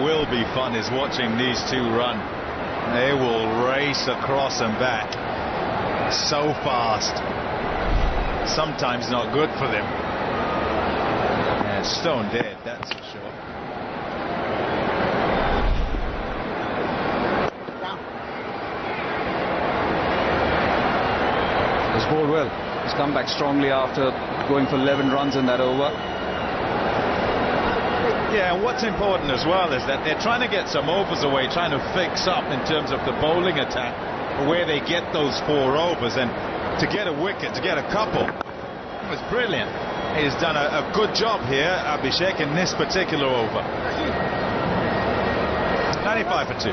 will be fun is watching these two run. They will race across and back so fast. Sometimes not good for them. Yeah, stone dead, that's for sure. He's bowled well. He's come back strongly after going for 11 runs in that over. Yeah, and what's important as well is that they're trying to get some overs away, trying to fix up in terms of the bowling attack, where they get those 4 overs, and to get a wicket, to get a couple, it was brilliant. He's done a good job here, Abhishek, in this particular over. 95 for 2.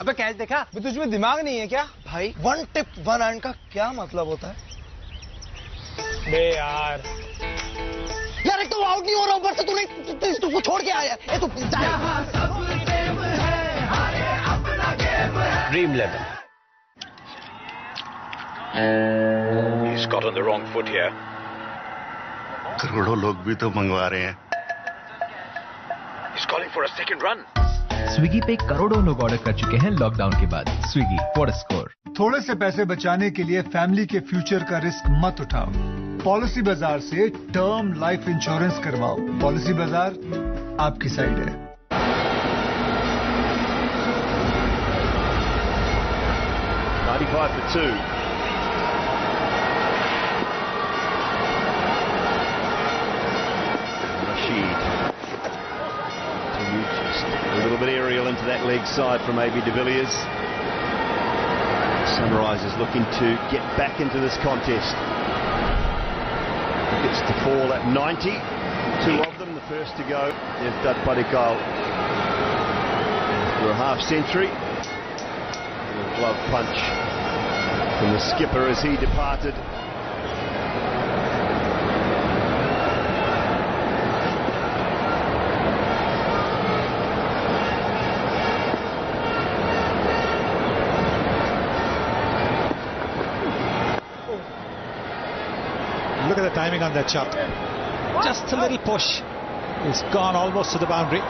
अबे catch देखा? तुझमें दिमाग नहीं है क्या? भाई one tip one hand का क्या मतलब होता है? बे यार एक तो आउट नहीं हो रहा, ऊपर से तूने इसको छोड़ के आया। ये तो Dream 11. He's got on the wrong foot here. करोड़ों लोग भी तो मंगवा रहे हैं। He's calling for a second run. Swiggy पे करोड़ों लोग ऑर्डर कर चुके हैं लॉकडाउन के बाद। Swiggy, what a score. थोड़े से पैसे बचाने के लिए फैमिली के फ्यूचर का रिस्क मत उठाओ। पॉलिसी बाजार से टर्म लाइफ इंश्योरेंस करवाओ। पॉलिसी बाजार आपकी साइड है। $95 for 2. Rashid. A little bit aerial into that leg side from A.B. de Villiers. Sunrisers looking to get back into this contest. Gets to fall at 90. 2 of them, the first to go. Devdutt Padikkal for a half century. A glove punch from the skipper as he departed. Look at the timing on that shot. Just a little push. It's gone almost to the boundary.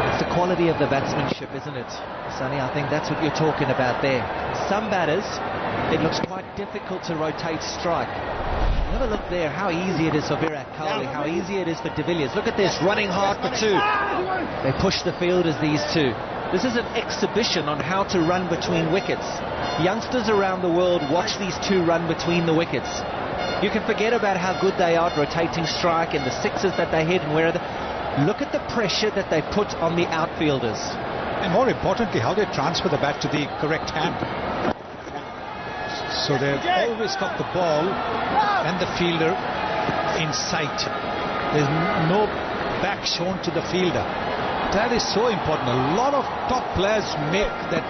It's the quality of the batsmanship, isn't it, Sonny? I think that's what you're talking about there. Some batters, it looks quite difficult to rotate strike. Have a look there, how easy it is for Virat Kohli, how easy it is for de Villiers. Look at this, running hard for 2. They push the fielders, these two. This is an exhibition on how to run between wickets. Youngsters around the world watch these two run between the wickets. You can forget about how good they are at rotating strike and the sixes that they hit and where they... Look at the pressure that they put on the outfielders. And more importantly, how they transfer the bat to the correct hand. So they've always got the ball and the fielder in sight. There's no back shown to the fielder. That is so important. A lot of top players make that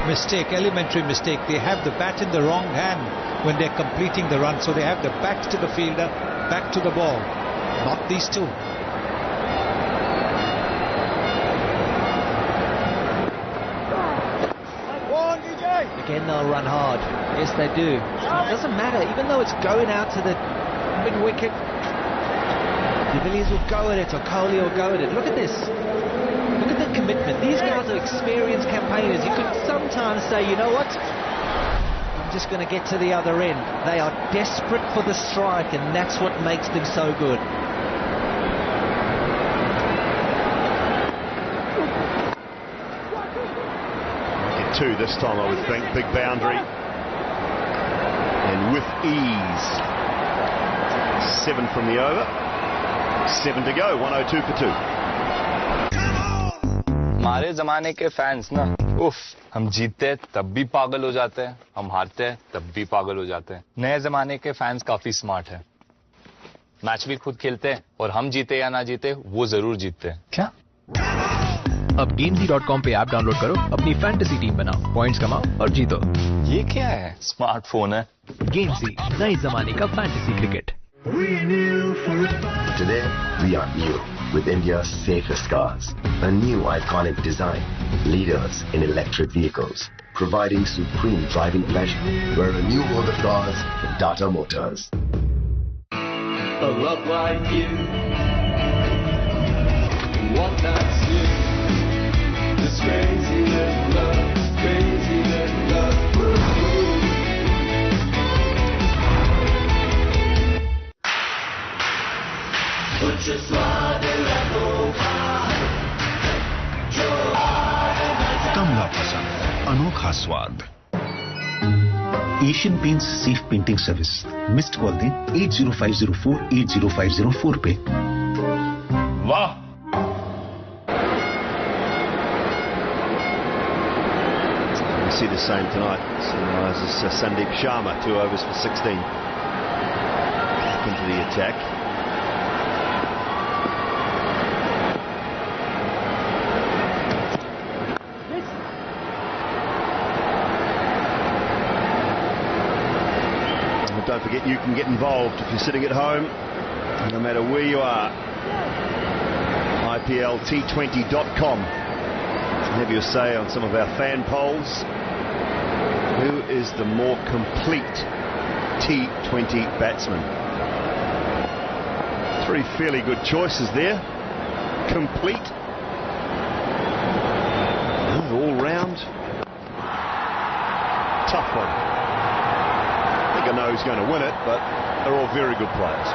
mistake, elementary mistake. They have the bat in the wrong hand when they're completing the run. So they have the back to the fielder, back to the ball. Not these two. Again, they'll run hard. Yes, they do. It doesn't matter. Even though it's going out to the mid-wicket, de Villiers will go at it, or Kohli will go at it. Look at this. Look at the commitment. These guys are experienced campaigners. You could sometimes say, you know what? I'm just going to get to the other end. They are desperate for the strike, and that's what makes them so good. Two this time, I would think. Big boundary, and with ease. 7 from the over, 7 to go. 102 for 2. हमारे जमाने के fans ना, उफ, हम जीतते तब भी पागल हो जाते हैं, हम हारते तब भी पागल हो जाते हैं। नए जमाने के फैंस काफी स्मार्ट हैं, मैच भी खुद खेलते हैं और हम जीते या ना जीते वो जरूर जीतते हैं। क्या? अब Gamesy.com पे ऐप डाउनलोड करो, अपनी फैंटेसी टीम बनाओ, पॉइंट्स कमाओ और जीतो। ये क्या है? स्मार्टफोन है। Gamesy, नए जमाने का fantasy cricket. Today, we are new with India's safest cars. A new iconic design. Leaders in electric vehicles. Providing supreme driving pleasure. We're a new world of cars with Tata Motors. A love like you. What that's you. This crazy little love. Crazy little love. Put your स्वाद कमला पसंद अनोखा स्वाद Asian paints safe painting service missed call दें 80504 80504 पे वाह We see the same tonight. Sunrisers Sandeep Sharma 2 overs for 16 back into the attack. Don't forget you can get involved if you're sitting at home, no matter where you are. IPLT20.com. Have your say on some of our fan polls. Who is the more complete T20 batsman? 3 fairly good choices there. Complete. All round. Tough one. I know who's going to win it, but they're all very good players.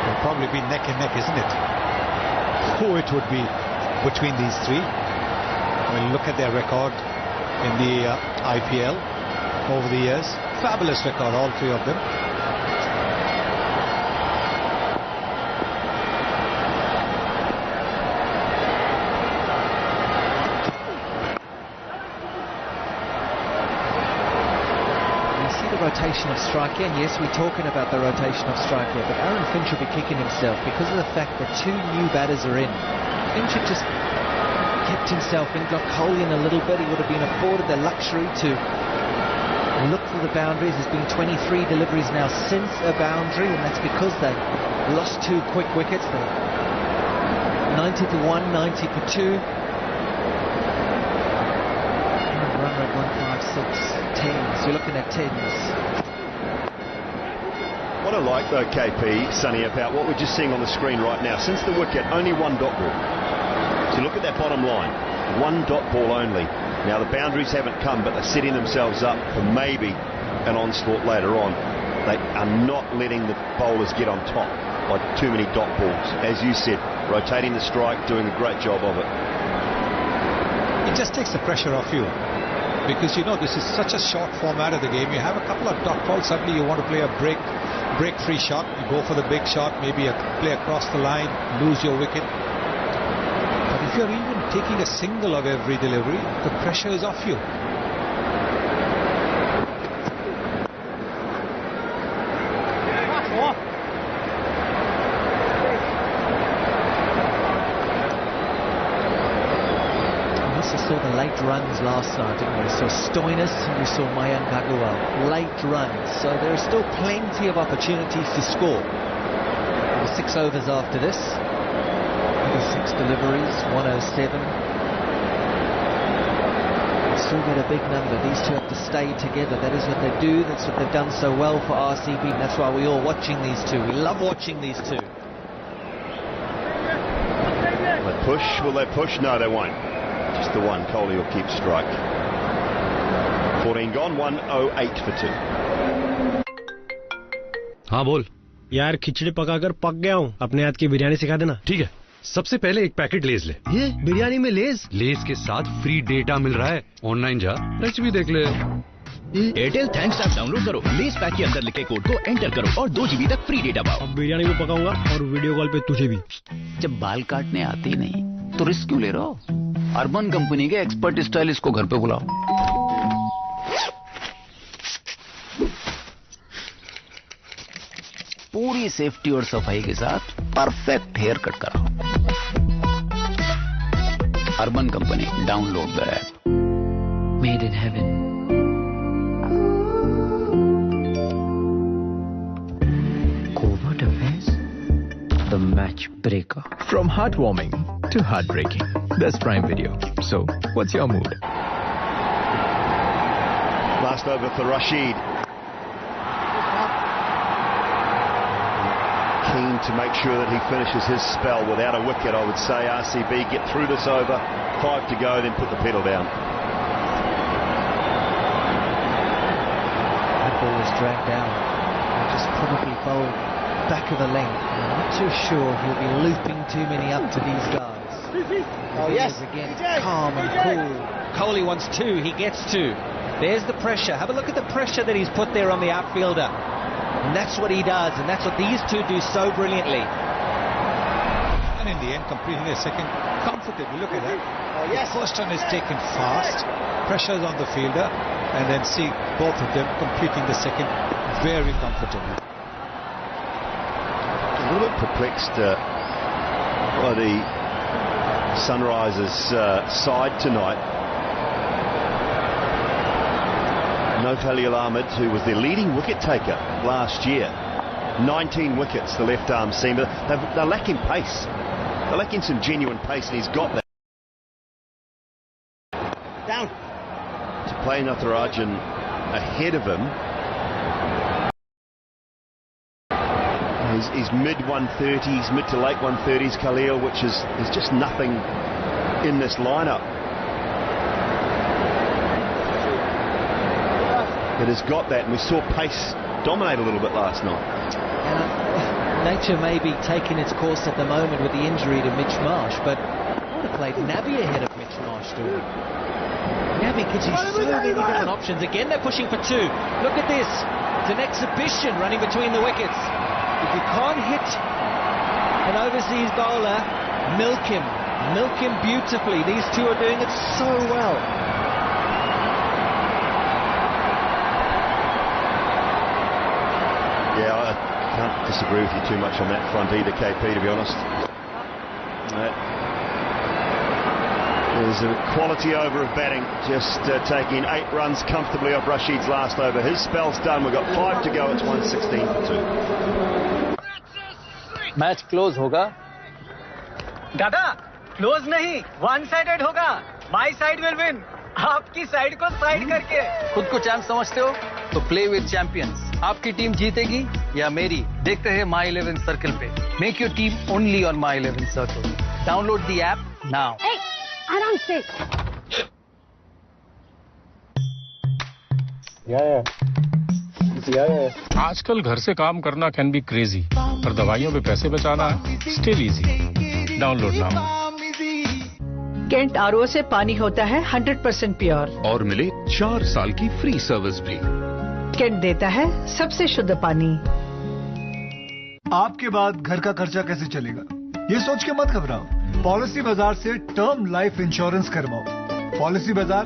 It'll probably be neck and neck, isn't it? Who it would be between these three. When you look at their record in the IPL over the years, fabulous record, all three of them. Rotation of strike here, and yes, we're talking about the rotation of strike here, but Aaron Finch will be kicking himself because of the fact that 2 new batters are in. Finch had just kept himself in, got Kohli in a little bit. He would have been afforded the luxury to look for the boundaries. There's been 23 deliveries now since a boundary, and that's because they lost 2 quick wickets. They 90 for 1, 90 for 2. Run rate 156, 10s. You're looking at 10s. What I like though, KP, Sonny, about what we're just seeing on the screen right now, since the wicket, only 1 dot ball. So look at that bottom line, 1 dot ball only. Now the boundaries haven't come, but they're setting themselves up for maybe an onslaught later on. They are not letting the bowlers get on top by too many dot balls. As you said, rotating the strike, doing a great job of it. It just takes the pressure off you. Because you know this is such a short format of the game. You have a couple of dot balls, suddenly you want to play a break-free shot. You go for the big shot, maybe play across the line, lose your wicket. But if you're even taking a single of every delivery, the pressure is off you. Saw the late runs last night, didn't we? We saw Stoinis and we saw Mayank Agarwal. Late runs. So there are still plenty of opportunities to score. 6 overs after this. 6 deliveries, 107. We'll still get a big number. These two have to stay together. That is what they do. That's what they've done so well for RCB. That's why we're all watching these two. We love watching these two. Will they push? Will they push? No, they won't. Just the one. Kohli will keep strike. 14 gone, 108 for 2. हाँ बोल यार खिचड़ी पकाकर पक गया हूँ अपने हाथ की बिरयानी सिखा देना ठीक है सबसे पहले एक पैकेट लेज ले ये बिरयानी में लेज के साथ फ्री डेटा मिल रहा है ऑनलाइन जा रेसिपी देख ले एयरटेल थैंक्स ऐप डाउनलोड करो लेज पैक के अंदर लिखे कोड को एंटर करो और 2 GB तक फ्री डेटा पाओ अब बिरयानी भी पकाऊंगा और वीडियो कॉल पे तुझे भी जब बाल काटने आते ही नहीं तो रिस्क क्यों ले रहे हो अर्बन कंपनी के एक्सपर्ट स्टाइलिस्ट को घर पे बुलाओ पूरी सेफ्टी और सफाई के साथ परफेक्ट हेयर कट कराओ urban company download the app made in heaven match breaker. From heartwarming to heartbreaking, that's Prime Video. So, what's your mood? Last over for Rashid. Keen to make sure that he finishes his spell without a wicket, I would say. RCB get through this over, 5 to go, then put the pedal down. That ball was dragged down. Just probably bowled back of the length. I'm not too sure he'll be looping too many up to these guys. Oh, yes. Again, calm and cool. Kohli wants 2, he gets 2. There's the pressure. Have a look at the pressure that he's put there on the outfielder. And that's what he does, and that's what these two do so brilliantly. And in the end, completing the second comfortably. Look at that. Oh, yes. The first one is taken fast, pressures on the fielder, and then see both of them completing the second very comfortably. A little bit perplexed by the Sunrisers side tonight. No Khalil Ahmed, who was their leading wicket taker last year. 19 wickets, the left arm seamer. They're lacking pace. They're lacking some genuine pace, and he's got that. Down. To play Natarajan ahead of him. He's mid-130s, mid to late 130s, Khalil, which is just nothing in this lineup. It has got that, and we saw pace dominate a little bit last night. And nature may be taking its course at the moment with the injury to Mitch Marsh, but I would have played Nabi ahead of Mitch Marsh doing. Nabi gives you so many different options. Again, they're pushing for 2. Look at this. It's an exhibition running between the wickets. If you can't hit an overseas bowler, milk him. Milk him beautifully. These two are doing it so well. Yeah, I can't disagree with you too much on that front either, KP, to be honest. There's a quality over of batting, just taking 8 runs comfortably off Rashid's last over. His spell's done. We've got 5 to go. It's 116 for 2. Match close होगा दादा close नहीं one sided होगा my side will win आपकी side को side करके खुद को champ समझते हो तो प्ले विद चैंपियंस आपकी टीम जीतेगी या मेरी देखते हैं माई 11 सर्कल पे make your team only on my 11 circle download the app now आराम से आजकल घर से काम करना कैन बी क्रेजी पर दवाइयों पे पैसे बचाना still easy download now can't RO से पानी होता है 100% प्योर और मिले 4 साल की फ्री सर्विस भी कैंट देता है सबसे शुद्ध पानी। आपके बाद घर का खर्चा कैसे चलेगा ये सोच के मत घबराओ पॉलिसी बाजार से टर्म लाइफ इंश्योरेंस करवाओ पॉलिसी बाजार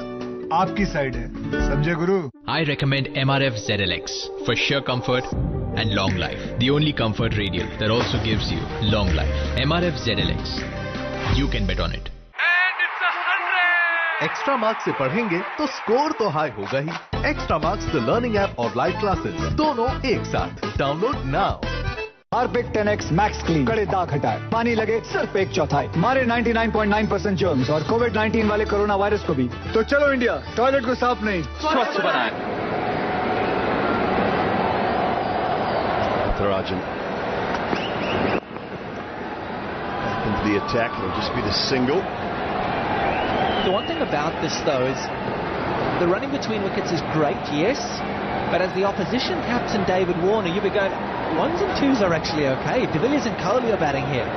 आपकी साइड है समझे गुरु। I recommend MRF ZLX for sheer comfort and long life. The only comfort radial that also gives you long life. MRF ZLX. You can bet on it. Extra marks से पढ़ेंगे तो score तो high होगा ही। Extra marks the learning app और live classes दोनों एक साथ download now. Harpic 10X max clean कड़े दाग हटाए पानी लगे सिर्फ 1/4 मारे 99.9% जर्म्स और कोविड-19 वाले कोरोना वायरस को भी। तो चलो इंडिया टॉयलेट को साफ नहीं स्वच्छ बनाएं। Natarajan back into the attack. It'll just be the single. The one thing about this though is the running between wickets is great, yes, but as the opposition captain David Warner, you'll be going 1s and 2s are actually okay. De Villiers and Kohli are batting here.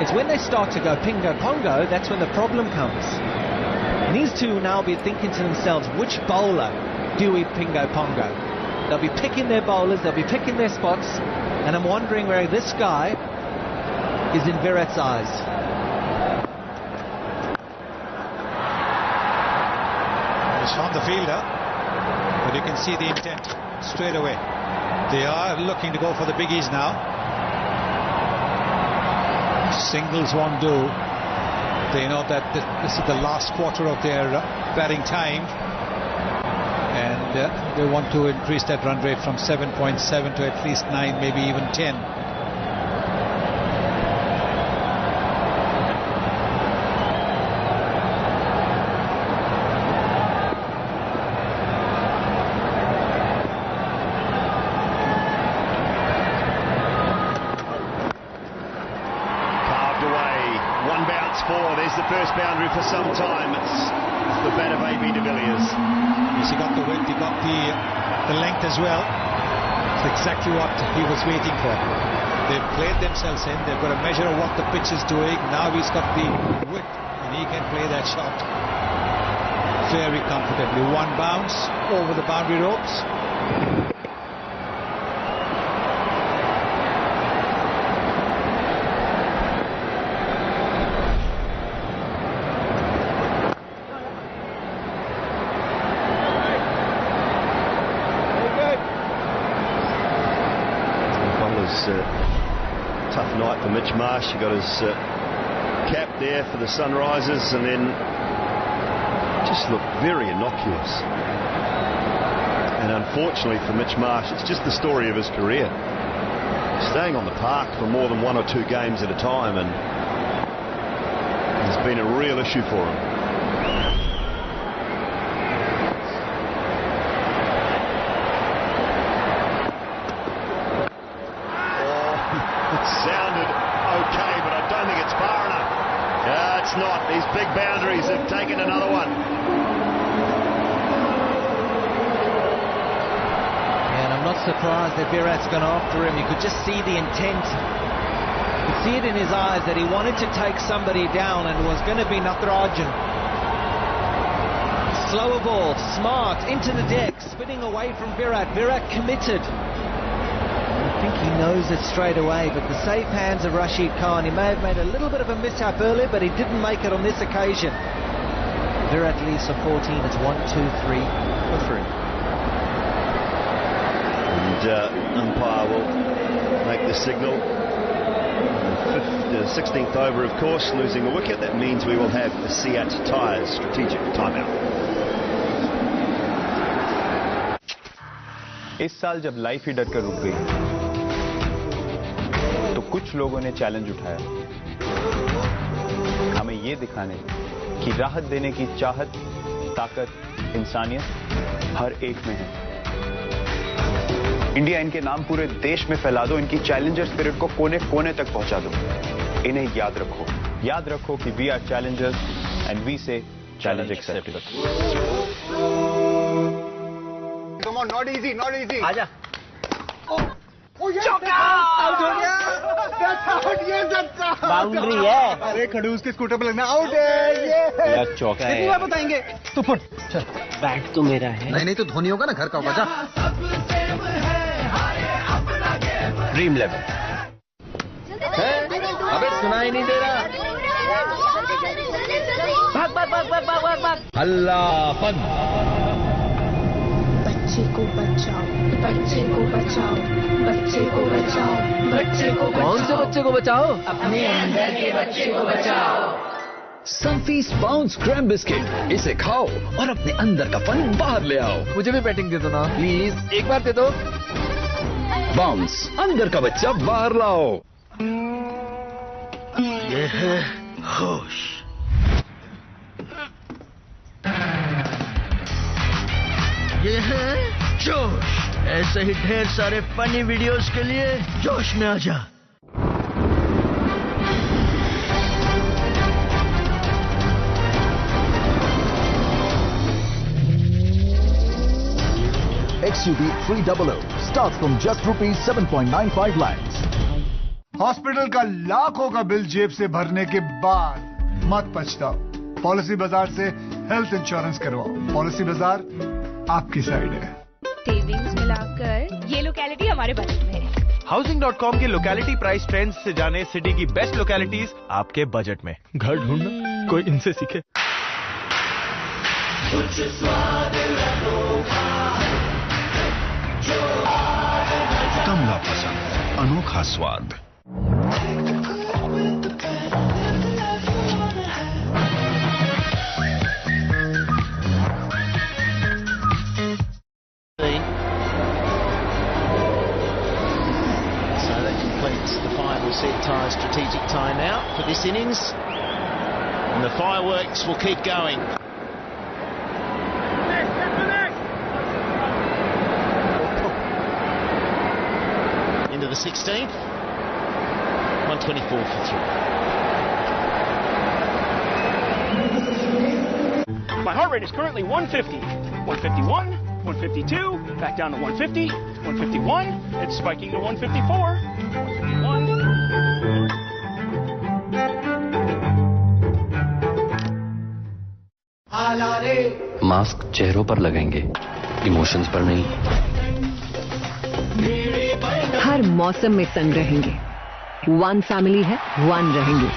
It's when they start to go pingo pongo that's when the problem comes. And these two will now be thinking to themselves, which bowler do we pingo pongo? They'll be picking their bowlers, they'll be picking their spots, and I'm wondering where this guy is in Virat's eyes. It's on the fielder, but you can see the intent straight away. They are looking to go for the biggies now. Singles won't do. They know that this is the last quarter of their batting time, and they want to increase that run rate from 7.7 to at least 9, maybe even 10. boundary for some time. It's the bat of AB de Villiers. Yes, he got the width, he got the length as well. It's exactly what he was waiting for. They've played themselves in, they've got a measure of what the pitch is doing. Now he's got the width and he can play that shot very comfortably. One bounce over the boundary ropes. Tough night for Mitch Marsh. He got his cap there for the Sunrisers and then just looked very innocuous. And unfortunately for Mitch Marsh, it's just the story of his career. Staying on the park for more than 1 or 2 games at a time, and it's been a real issue for him. Sounded okay, but I don't think it's far enough. It's not. These big boundaries have taken another one. And I'm not surprised that Virat's gone after him. You could just see the intent. You could see it in his eyes that he wanted to take somebody down and was going to be Natarajan. Slower ball, smart, into the deck, spinning away from Virat. Virat committed. I think he knows it straight away, but the safe hands of Rashid Khan. He may have made a little bit of a mishap earlier, but he didn't make it on this occasion. Virat leads for 14. It's 1, 2, 3 for 3. And umpire will make the signal. The 16th over, of course, losing a wicket. That means we will have the Seat Tyres strategic timeout. इस साल जब life ही डर कर रुक गई तो कुछ लोगों ने चैलेंज उठाया, हमें ये दिखाने कि राहत देने की चाहत, ताकत, इंसानियत हर एक में है। इंडिया इनके नाम पूरे देश में फैला दो, इनकी चैलेंजर स्पिरिट को कोने कोने तक पहुंचा दो। इन्हें याद रखो कि we are challengers and we say challenge accepted. Come on, not easy. आजा। चौका! आउट हो गया। That's out. बाउंड्री है। अरे खड़ूस के स्कूटर पे लगना आउट है। ये चौका है। कितनी बार बताएंगे? तू फुट। बैट तो मेरा है। नहीं तो धोनी होगा ना, घर का होगा। जा। ड्रीम 11। अबे सुनाई नहीं दे रहा। भाग। हल्ला फन। बच्चे को बचाओ, बच्चे को बचाओ, बच्चे को बचाओ, बच्चे को बचाओ। कौन से बच्चे को बचाओ? अपने अंदर के बच्चे को बचाओ। सनफीस्ट बाउंस क्रैम बिस्किट, इसे खाओ और अपने अंदर का फन बाहर ले आओ। मुझे भी बैटिंग दे दो ना प्लीज, एक बार दे दो। बाउंस, अंदर का बच्चा बाहर लाओ। ये है होश। ये है जोश। ऐसे ही ढेर सारे फनी वीडियोस के लिए जोश में आजा। XUV 300 starts from just ₹7.95 lakhs. Hospital का लाखों का बिल जेब से भरने के बाद मत पछताओ। पॉलिसी बाजार से हेल्थ इंश्योरेंस करवाओ। पॉलिसी बाजार आपकी साइड है। सेविंग्स मिलाकर ये लोकेलिटी हमारे बजट में है। Housing.com के लोकेलिटी प्राइस ट्रेंड्स से जाने सिटी की बेस्ट लोकेलिटीज आपके बजट में। घर ढूंढना, कोई इनसे सीखे। कुछ स्वाद कमला पसंद, अनोखा स्वाद। Set Tyres strategic timeout for this innings, and the fireworks will keep going. Into the 16th, 124 for 3. My heart rate is currently 150, 151, 152, back down to 150, 151. It's spiking to 154, 151. Mask चेहरों पर लगेंगे, इमोशंस पर नहीं। हर मौसम में संग रहेंगे। वन फैमिली है, वन रहेंगे।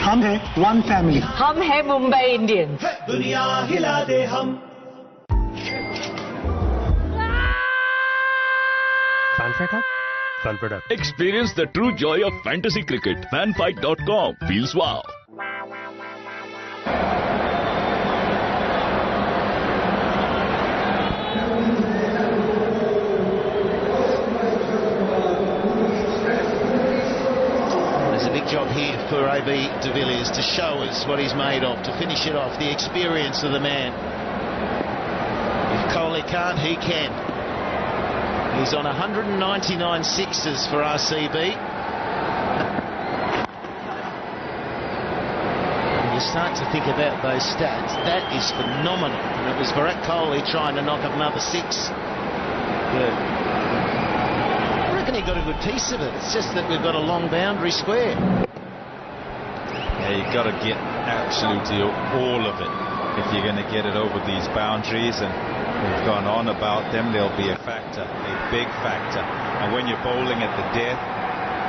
हम हैं वन फैमिली। हम हैं मुंबई इंडियंस। दुनिया हिला दे हम। Fun product. Experience the true joy of fantasy cricket. Fanfight.com. Feels wow. There's a big job here for AB de Villiers to show us what he's made of, to finish it off, the experience of the man. If Kohli can't, he can. He's on 199 sixes for RCB. And you start to think about those stats. That is phenomenal. And it was Virat Kohli trying to knock up another six. Yeah. I reckon he got a good piece of it. It's just that we've got a long boundary square. Yeah, you've got to get absolutely all of it if you're going to get it over these boundaries, and we've gone on about them. They'll be a factor, a big factor. And when you're bowling at the death,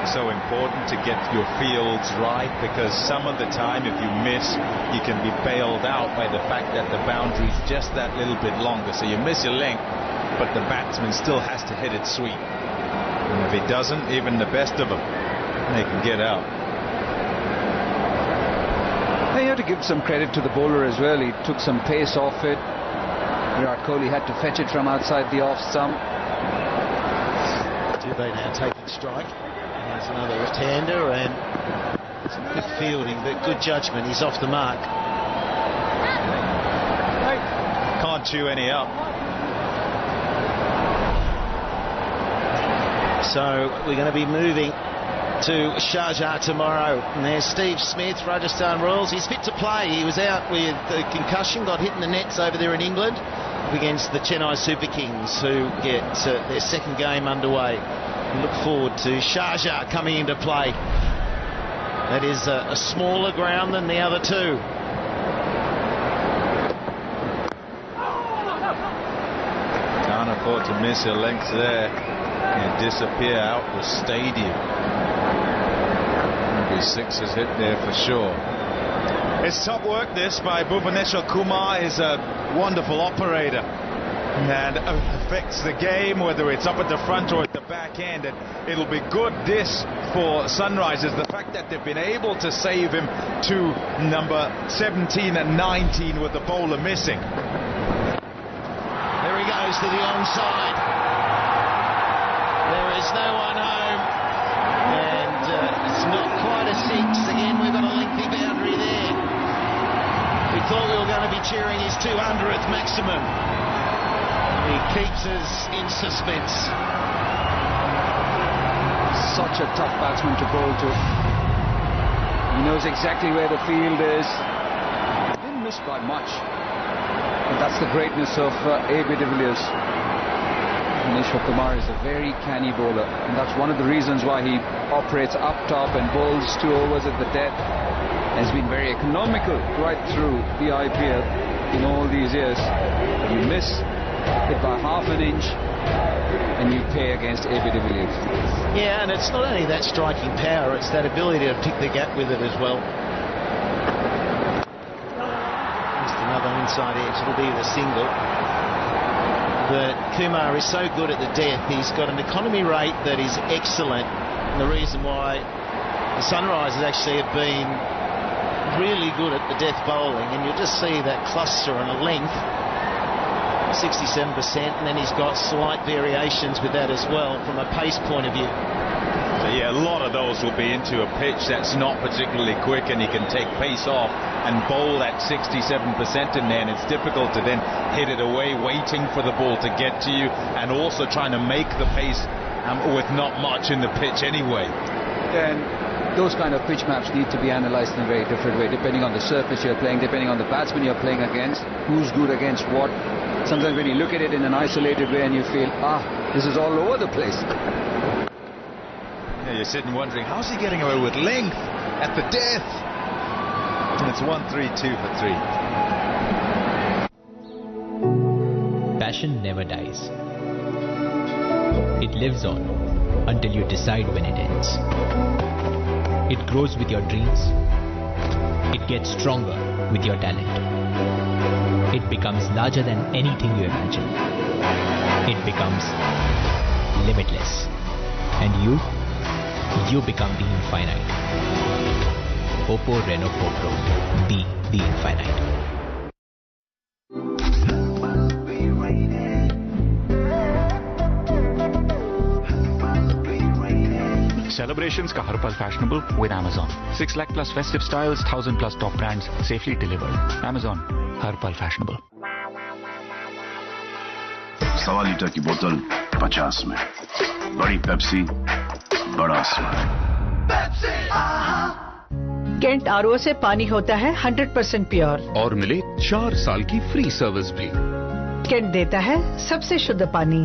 it's so important to get your fields right, because some of the time if you miss, you can be bailed out by the fact that the boundary's just that little bit longer. So you miss your length, but the batsman still has to hit it sweet. And if he doesn't, even the best of them, they can get out. You have to give some credit to the bowler as well. He took some pace off it. Virat Kohli had to fetch it from outside the off stump. Dubé now taking strike. There's another left-hander, and some good fielding, but good judgment. He's off the mark. Can't chew any up. So we're going to be moving to Sharjah tomorrow. And there's Steve Smith, Rajasthan Royals. He's fit to play. He was out with a concussion, got hit in the nets over there in England against the Chennai Super Kings, who get their second game underway. We look forward to Sharjah coming into play. That is a smaller ground than the other two. Can't afford to miss a length there and disappear out the stadium. Maybe sixes hit there for sure. It's top work this by Bhuvaneshwar Kumar. Is a wonderful operator and affects the game, whether it's up at the front or at the back end. And it'll be good this for Sunrisers, the fact that they've been able to save him to number 17 and 19 with the bowler missing. There he goes to the onside. There is no one home, and it's not quite a six. Again, we've got a lengthy boundary there. We thought we were going to be cheering his 200th maximum. He keeps us in suspense. Such a tough batsman to bowl to. He knows exactly where the field is. Didn't miss by much. And that's the greatness of AB de Villiers. Bhuvaneshwar Kumar is a very canny bowler, and that's one of the reasons why he operates up top and bowls 2 overs at the death. Has been very economical right through the IPL in all these years. You miss it by half an inch and you pay against AB de Villiers. Yeah, and it's not only that striking power, it's that ability to pick the gap with it as well. Just another inside edge, it'll be the single. But Kumar is so good at the death. He's got an economy rate that is excellent. And the reason why the Sunrisers actually have been really good at the death bowling, and you'll just see that cluster and a length, 67%, and then he's got slight variations with that as well from a pace point of view. So yeah, a lot of those will be into a pitch that's not particularly quick, and he can take pace off and bowl that 67% in there, and it's difficult to then hit it away, waiting for the ball to get to you, and also trying to make the pace with not much in the pitch anyway. And those kind of pitch maps need to be analysed in a very different way, depending on the surface you're playing, depending on the batsman you're playing against, who's good against what. Sometimes when you look at it in an isolated way and you feel, this is all over the place. Yeah, you're sitting wondering, how's he getting away with length at the death? And it's 1-3-2 for 3. Passion never dies. It lives on until you decide when it ends. It grows with your dreams. It gets stronger with your talent. It becomes larger than anything you imagine. It becomes limitless. And you become the infinite. Oppo Reno 4 Pro. Be the infinite. Celebrations ka har pal fashionable with Amazon. 6 lakh plus festive styles, 1000 plus top brands safely delivered. Amazon, har pal fashionable. 1.25 litre की बोतल 50 में, बड़ी Pepsi, बड़ा स्वाद। Cantt RO से पानी होता है 100% प्योर और मिले 4 साल की फ्री सर्विस भी। कैंट देता है सबसे शुद्ध पानी।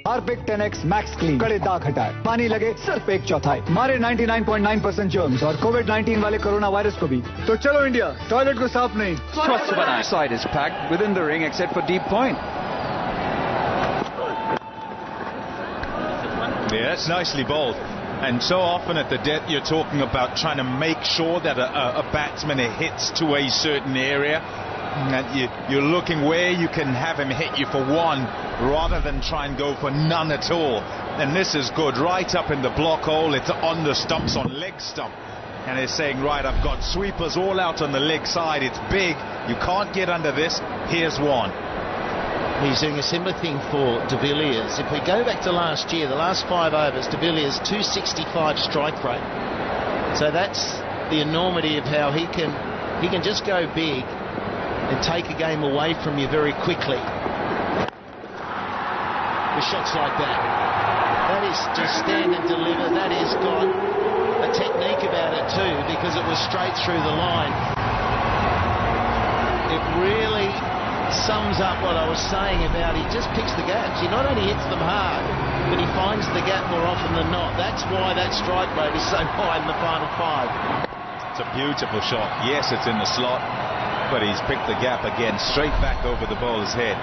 हार्पिक 10x मैक्स क्लीन, कड़े दाग हटाए, पानी लगे सिर्फ 1/4, मारे 99.9% जर्म्स और कोविड-19 वाले कोरोना वायरस को भी। तो चलो इंडिया, टॉयलेट को साफ नहीं, स्वच्छ बनाए। Side is packed within the ring except for deep point. Yeah, that's nicely bowled. And so often at the death you're talking about trying to make sure that a batsman hits to a certain area. And you're looking where you can have him hit you for one rather than try and go for none at all. And this is good, right up in the block hole. It's on the stumps, on leg stump. And it's saying, right, I've got sweepers all out on the leg side. It's big. You can't get under this. Here's one. He's doing a similar thing for De Villiers. If we go back to last year, the last 5 overs, De Villiers 265 strike rate. So that's the enormity of how he can just go big and take a game away from you very quickly. With shots like that. That is just stand and deliver. That has got a technique about it too, because it was straight through the line. It really sums up what I was saying about he just picks the gaps. He not only hits them hard, but he finds the gap more often than not. That's why that strike rate is so high in the final 5. It's a beautiful shot. Yes, it's in the slot, but he's picked the gap again, straight back over the bowler's head.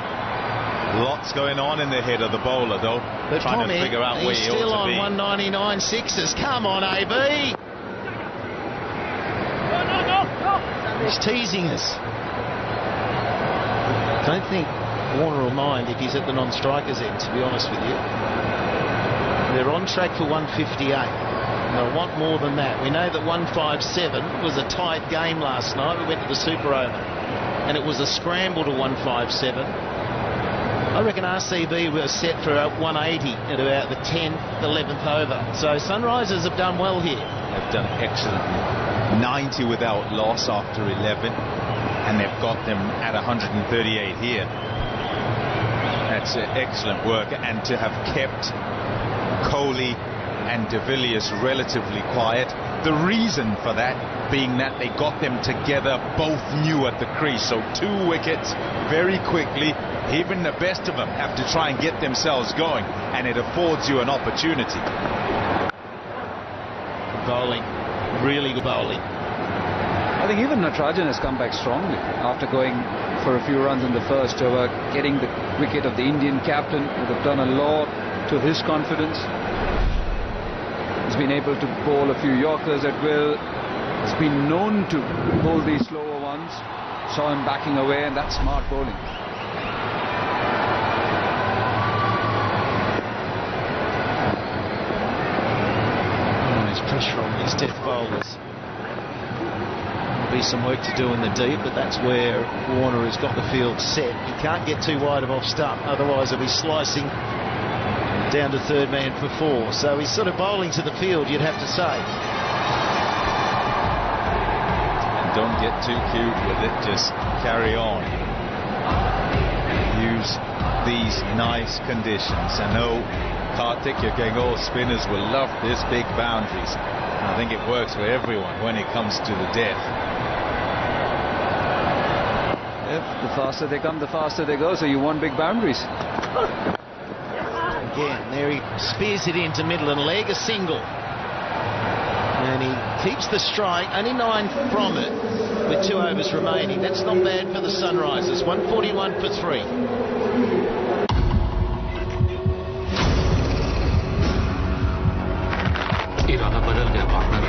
Lots going on in the head of the bowler, though, but trying to figure out where he ought to be. He's still on 199 sixes. Come on, AB. No. He's teasing us. Don't think Warner will mind if he's at the non-strikers end, to be honest with you. They're on track for 158. They'll want more than that. We know that 157 was a tight game last night. We went to the super over and it was a scramble to 157. I reckon RCB were set for 180 at about the 10th, 11th over. So Sunrisers have done well here. They've done excellently. 90 without loss after 11, and they've got them at 138 here. That's excellent work, and to have kept Kohli and De Villiers relatively quiet. The reason for that being that they got them together, both new at the crease. So 2 wickets very quickly. Even the best of them have to try and get themselves going, and it affords you an opportunity. Bowling, really good bowling. I think even Natarajan has come back strongly after going for a few runs in the first over, getting the wicket of the Indian captain. Would have done a lot to his confidence. He's been able to bowl a few Yorkers at will. He's been known to bowl these slower ones. Saw him backing away, and that's smart bowling. Pressure on these death bowlers. There'll be some work to do in the deep, but that's where Warner has got the field set. He can't get too wide of off stump, otherwise he'll be slicing down to third man for 4. So he's sort of bowling to the field, you'd have to say. And don't get too cute with it, just carry on. use these nice conditions. I know, Karthik, you're going, oh, spinners will love this big boundaries. I think it works for everyone when it comes to the death. Yep, the faster they come, the faster they go, so you want big boundaries. Again, there he spears it into middle and leg, a single. And he keeps the strike, only 9 from it, with 2 overs remaining. That's not bad for the Sunrisers, 141 for 3. इरादा बदल गया partner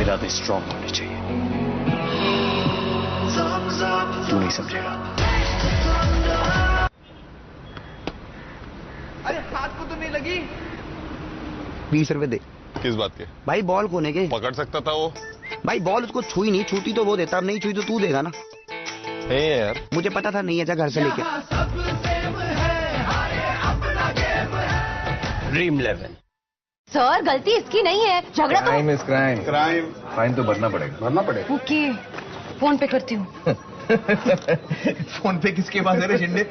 इरादे strong होने चाहिए तू नहीं समझेगा अरे हाथ को तो नहीं लगी 20 रुपए दे किस बात के भाई बॉल कोने के पकड़ सकता था वो भाई बॉल उसको छुई नहीं छूती तो वो देता अब नहीं छुई तो तू देगा ना यार मुझे पता था नहीं अच्छा घर से लेके ड्रीम 11 सर गलती इसकी नहीं है झगड़ा crime is crime crime fine तो भरना पड़ेगा ओके फोन पे करती हूँ फोन पे किसके पास है रे शिंदे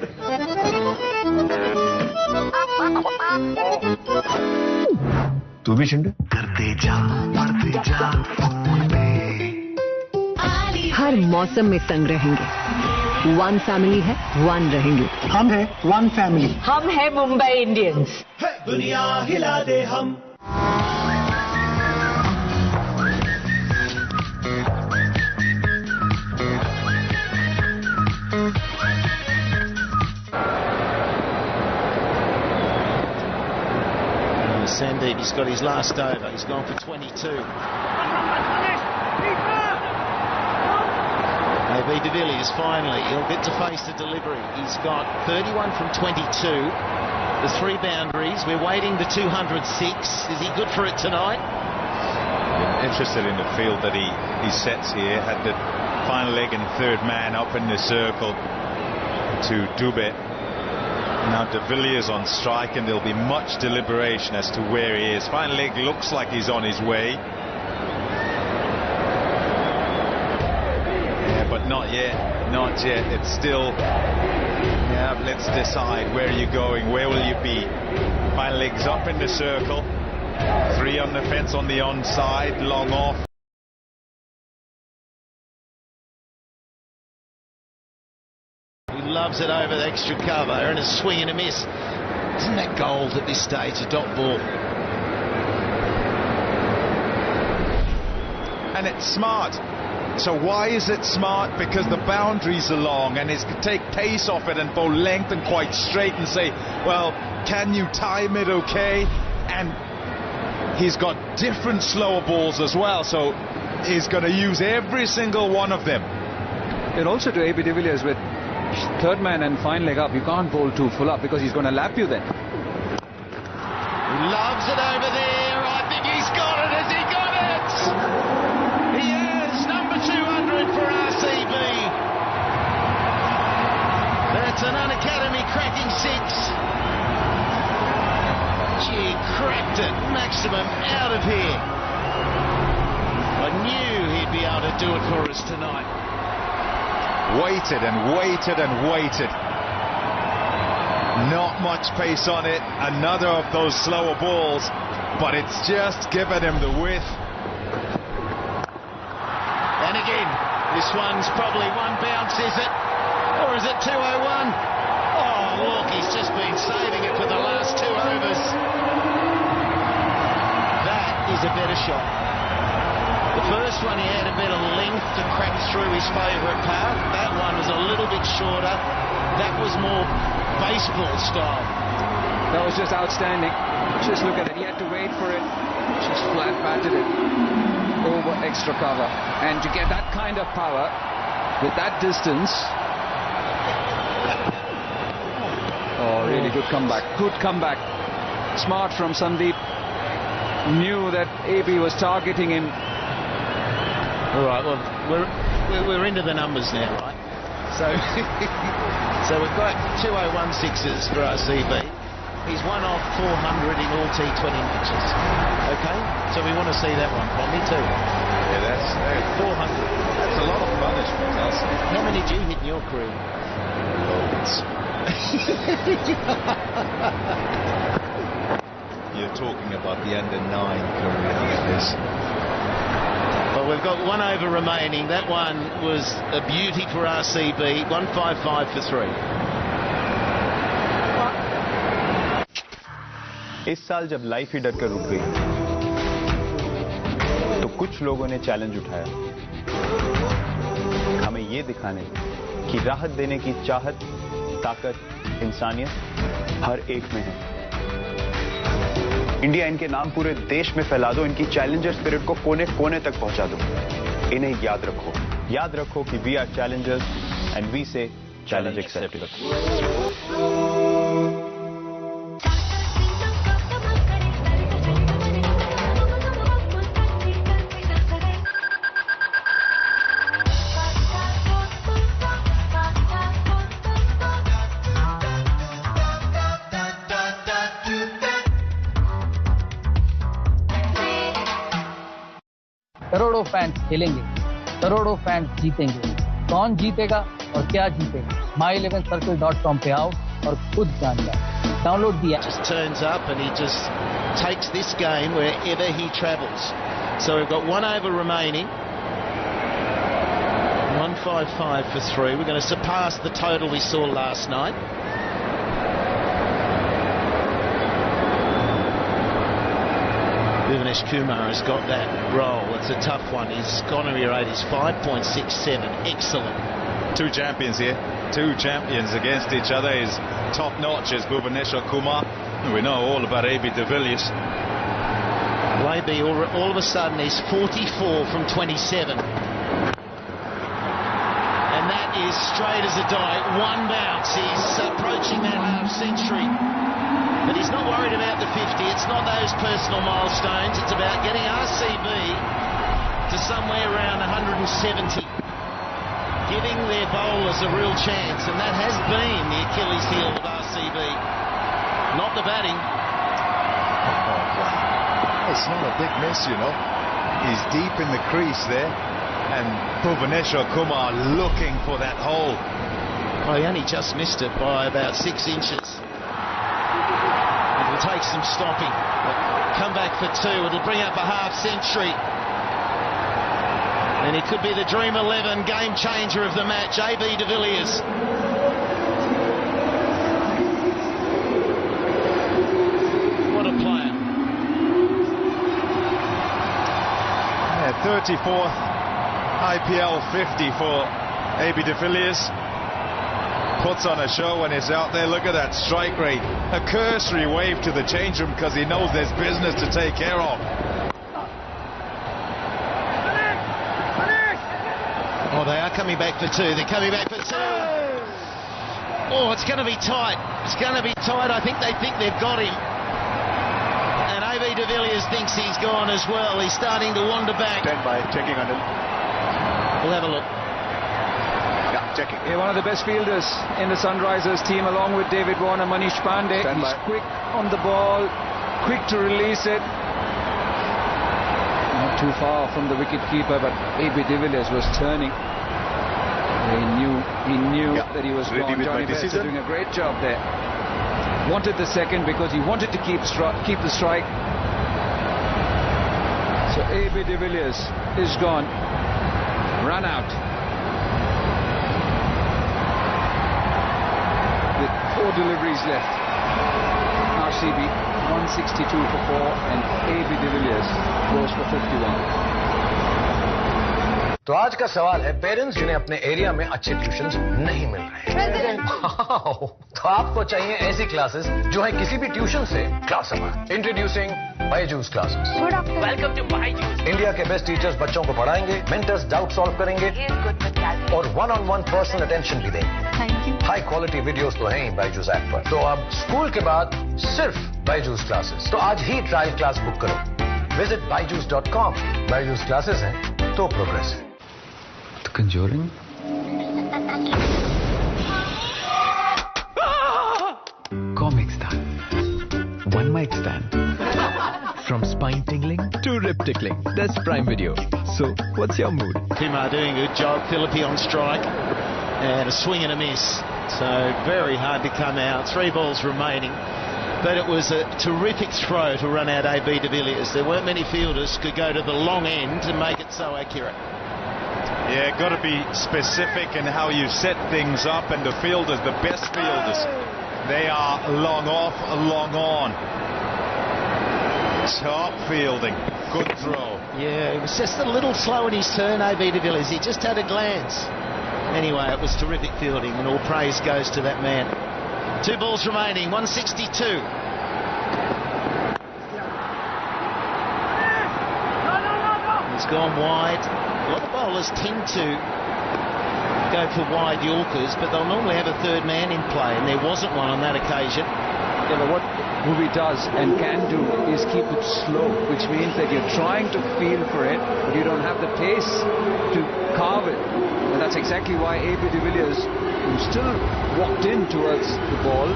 तू भी शिंदे करते जा फोन पे हर मौसम में संग रहेंगे 1 फैमिली है 1 रहेंगे हम है 1 फैमिली हम है मुंबई इंडियंस दुनिया हिला दे हम Sandeep, he's got his last over. He's gone for 22. AB de Villiers finally, he'll get to face the delivery. He's got 31 from 22. The 3 boundaries. We're waiting the 206. Is he good for it tonight? I'm interested in the field that he sets here. Had the final leg and third man up in the circle to Dubé. Now de Villiers on strike and there'll be much deliberation as to where he is. Final leg looks like he's on his way. Yeah, but not yet. Not yet. It's still... Yeah, let's decide. Where are you going? Where will you be? Final leg's up in the circle. 3 on the fence on the onside. Long off. He loves it over the extra cover and a swing and a miss. Isn't that gold at this stage, a dot ball? And it's smart. So why is it smart? Because the boundaries are long and it's to take pace off it and bowl length and quite straight and say, well, can you time it okay? And he's got different slower balls as well, so he's going to use every single one of them. And also to AB de Villiers with third man and fine leg up, you can't bowl too full up because he's going to lap you then. He loves it over there. I think he's got it. Has he got it? He has. Number 200 for RCB. That's an unacademy cracking 6. Gee, cracked it. Maximum out of here. I knew he'd be able to do it for us tonight. Waited and waited and waited. Not much pace on it. Another of those slower balls, but it's just given him the width. And again, this one's probably 1 bounce, is it? Or is it 201? Oh, look, he's just been saving it for the last 2 overs. That is a better shot. The first one he had a bit of length to crack through his favourite path. That one was a little bit shorter. That was more baseball style. That was just outstanding. Just look at it. He had to wait for it. Just flat batted it over extra cover. And to get that kind of power with that distance. Oh, really good comeback. Good comeback. Smart from Sandeep. Knew that AB was targeting him. All right, well, we're into the numbers now, right? So, so we've got 2016s for RCB. He's 1 off 400 in all T20 matches. Okay, so we want to see that one from me too. Yeah, that's 400. That's a lot of punishment, I'll say. How many did you hit in your career? Loads. You're talking about the under-9 career like this. Well, we've got 1 over remaining. That one was a beauty for RCB. 155 for 3. इस साल जब life ही डर कर रुक गई तो कुछ लोगों ने चैलेंज उठाया, हमें ये दिखाने कि राहत देने की चाहत, ताकत, इंसानियत हर एक में है। इंडिया इनके नाम पूरे देश में फैला दो, इनकी चैलेंजर स्पिरिट को कोने कोने तक पहुंचा दो। इन्हें याद रखो कि we are challengers and we say challenge accepted. करोड़ों फैंस खेलेंगे, करोड़ों फैंस जीतेंगे। कौन जीतेगा और क्या जीतेगा? my11circle.com पे आओ और खुद जान जाओ। डाउनलोड दिया। Just turns up and he just takes this game wherever he travels. So we've got 1 over remaining. 155 for 3. We're going to surpass the total we saw last night. Bhuvanesh Kumar has got that role. It's a tough one. His economy rate is 5.67. Excellent. 2 champions here. 2 champions against each other is top notch as Bhuvanesh Kumar. We know all about AB de Villiers. AB all of a sudden is 44 from 27. And that is straight as a die. 1 bounce. He's approaching that half century. But he's not worried about the 50. It's not those personal milestones. It's about getting RCB to somewhere around 170. Giving their bowlers a real chance. And that has been the Achilles heel of RCB. Not the batting. Oh, wow. It's not a big miss, you know. He's deep in the crease there. And Bhuvanesh Kumar looking for that hole. Oh, he only just missed it by about 6 inches. It'll take some stopping. Come back for 2. It'll bring up a half century. And it could be the Dream 11 game changer of the match, AB de Villiers. What a player. Yeah, 34th IPL 50 for AB de Villiers. Puts on a show when he's out there. Look at that strike rate. A cursory wave to the change room because he knows there's business to take care of. Oh, they are coming back for 2. They're coming back for 2. Oh, it's going to be tight. It's going to be tight. I think they think they've got him. And AB de Villiers thinks he's gone as well. He's starting to wander back. Stand by, checking on him. We'll have a look. Checking. One of the best fielders in the Sunrisers team, along with David Warner, Manish Pandey. He's quick on the ball, quick to release it. Not too far from the wicket keeper, but AB de Villiers was turning. He knew that he was gone. Johnny Bates doing a great job there. Wanted the second because he wanted to keep the strike. So AB de Villiers is gone. Run out. With 4 deliveries left. RCB 162 for 4 and AB de Villiers goes for 51. तो आज का सवाल है parents जिन्हें अपने area में अच्छे tuitions नहीं मिल रहे। तो आपको चाहिए ऐसी क्लासेस जो है किसी भी ट्यूशन से क्लास समान। Introducing Byju's classes. Welcome to Byju's. India के बेस्ट टीचर्स बच्चों को पढ़ाएंगे, मेंटर्स डाउट सॉल्व करेंगे और 1-on-1 पर्सनल अटेंशन भी देंगे। हाई क्वालिटी वीडियोस तो हैं ही बायजूस ऐप पर। तो अब स्कूल के बाद सिर्फ बायजूस क्लासेस। तो आज ही ट्रायल क्लास बुक करो। Visit byju's.com। बायजूस क्लासेस हैं तो प्रोग्रेस है। The Conjuring? Comic style. mic stand. From spine tingling to rib tickling, there's Prime Video. So, what's your mood? Kumar doing a good job. Philippi on strike. And a swing and a miss. So very hard to come out. 3 balls remaining. But it was a terrific throw to run out AB de Villiers. There weren't many fielders could go to the long end and make it so accurate. Yeah, got to be specific in how you set things up, and the fielders, the best fielders, they are long off, long on. Top fielding, good throw. Yeah, it was just a little slow in his turn, AB de Villiers. He just had a glance. Anyway, it was terrific fielding, and all praise goes to that man. 2 balls remaining, 162. He's gone wide. A lot of bowlers tend to go for wide Yorkers, but they'll normally have a third man in play, and there wasn't one on that occasion. Yeah, but what Bhuvi does and can do is keep it slow, which means that you're trying to feel for it, but you don't have the pace to carve it. And that's exactly why AB de Villiers, who still walked in towards the ball,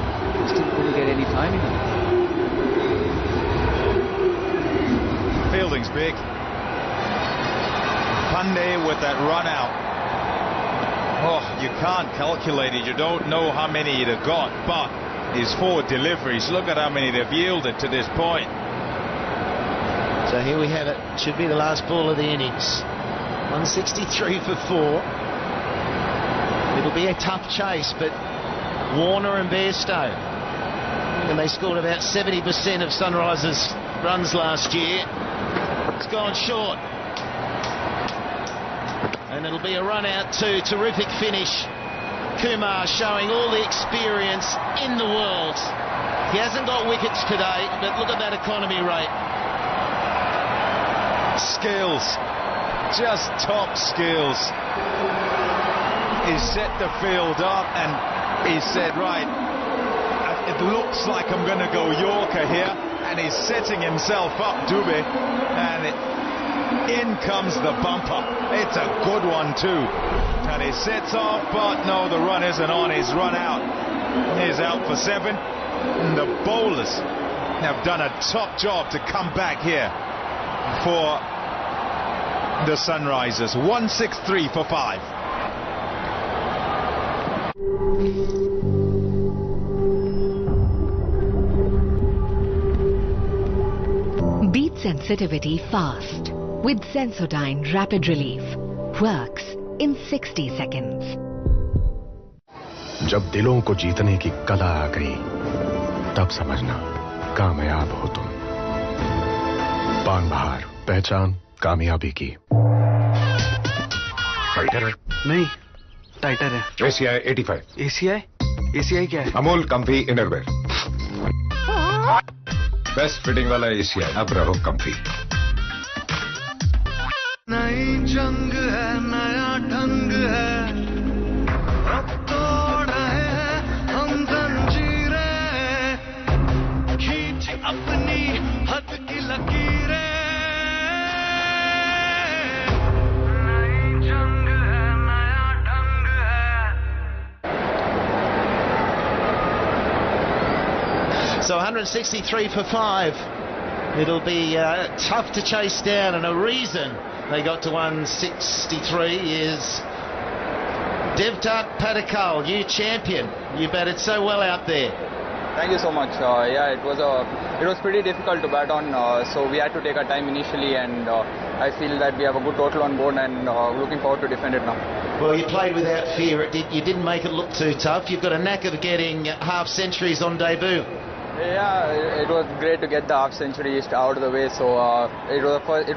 still couldn't get any timing on it. Fielding's big. Pandey with that run out. Oh, you can't calculate it. You don't know how many he'd have got, but his 4 deliveries, look at how many they've yielded to this point. So here we have it. Should be the last ball of the innings. 163 for 4. It'll be a tough chase, but Warner and Bairstow, and they scored about 70% of Sunrisers' runs last year. It's gone short. And it'll be a run out too. Terrific finish. Kumar showing all the experience in the world. He hasn't got wickets today, but look at that economy rate. Skills. Just top skills. He set the field up and he said, right, it looks like I'm going to go Yorker here, and he's setting himself up, Dubé, and in comes the bumper. It's a good one too, and he sets off, but no, the run isn't on. He's run out. He's out for 7, and the bowlers have done a top job to come back here for the Sunrisers. 163 for 5. Beat sensitivity fast with Sensodyne Rapid Relief. Works in 60 seconds. जब दिलों को जीतने की कला आ गई, तब समझना कामयाब हो तुम। पान बहार, पहचान कामयाबी की। टाइटर है? नहीं, टाइटर है। ACI 85। ACI? ACI क्या है? Amul comfy innerwear. Best fitting वाला ACI। अब रहो कंफी। नई जंग है, नया ढंग है, अब तोड़ रहे हैं हम जंजीरें, खींच अपनी हद की लकीरें। नई जंग है, नया ढंग है। So 163 for 5. It'll be tough to chase down, and a reason they got to 163 is Devdutt Padikkal, new champion. You batted so well out there. Thank you so much. Yeah, it was pretty difficult to bat on, so we had to take our time initially, and I feel that we have a good total on board, and looking forward to defend it now. Well, you played without fear. You didn't make it look too tough. You've got a knack of getting half centuries on debut. Yeah, it was great to get the half century out of the way. So it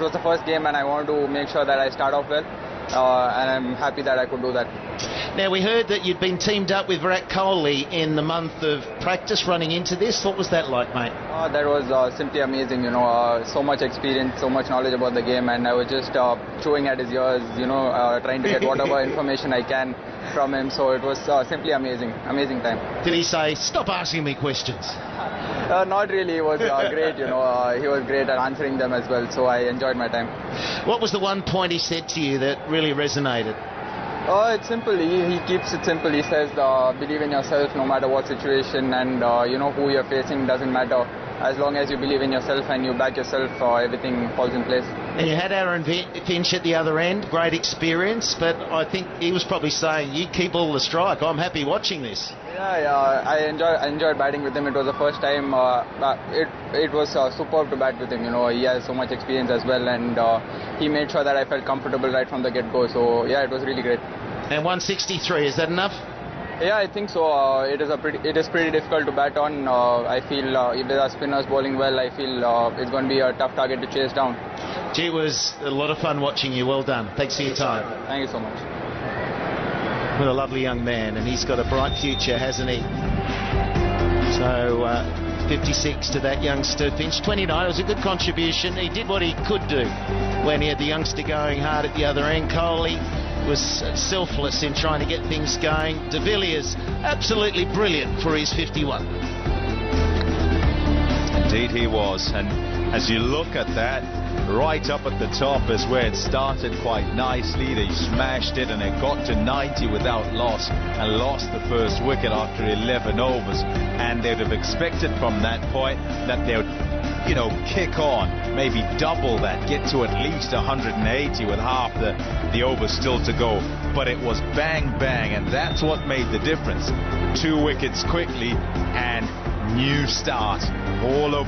was the first game, and I wanted to make sure that I start off well, and I'm happy that I could do that. Now, we heard that you'd been teamed up with Virat Kohli in the month of practice running into this. What was that like, mate? That was simply amazing. You know, so much experience, so much knowledge about the game, and I was just chewing at his ears. You know, trying to get whatever information I can from him. So it was simply amazing time. Did he say, "Stop asking me questions"? Not really. He was great. You know, he was great at answering them as well. So I enjoyed my time. What was the one point he said to you that really resonated? It's simple. He keeps it simple. He says, believe in yourself no matter what situation, and you know who you're facing doesn't matter. as long as you believe in yourself and you back yourself, everything falls in place. And you had Aaron Finch at the other end, great experience, but I think he was probably saying, you keep all the strike, I'm happy watching this. Yeah, I enjoyed batting with him. It was the first time. It was superb to bat with him. He has so much experience as well, and he made sure that I felt comfortable right from the get-go. So yeah, it was really great. And 163, is that enough? Yeah, I think so. It is pretty difficult to bat on. I feel if there are spinners bowling well, I feel it's going to be a tough target to chase down. Gee, it was a lot of fun watching you. Well done. Thanks for your time. Thank you so much. What a lovely young man, and he's got a bright future, hasn't he? So 56 to that youngster Finch. 29, it was a good contribution. He did what he could do when he had the youngster going hard at the other end. Kohli was selfless in trying to get things going. De Villiers absolutely brilliant for his 51. Indeed he was, and as you look at that, right up at the top is where it started quite nicely. They smashed it and it got to 90 without loss and lost the first wicket after 11 overs, and they'd have expected from that point that they would kick on, maybe double that, get to at least 180 with half the overs still to go. But it was bang bang, and that's what made the difference. 2 wickets quickly and new start all over.